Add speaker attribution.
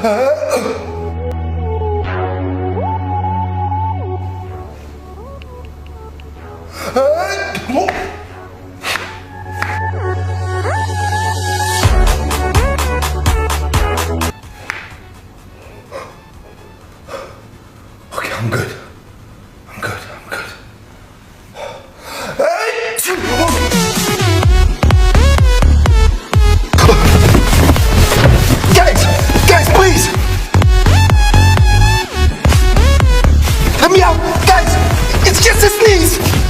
Speaker 1: Okay, I'm good. I'm good. I'm good. Guys, please! Let me out! Guys, it's just a sneeze!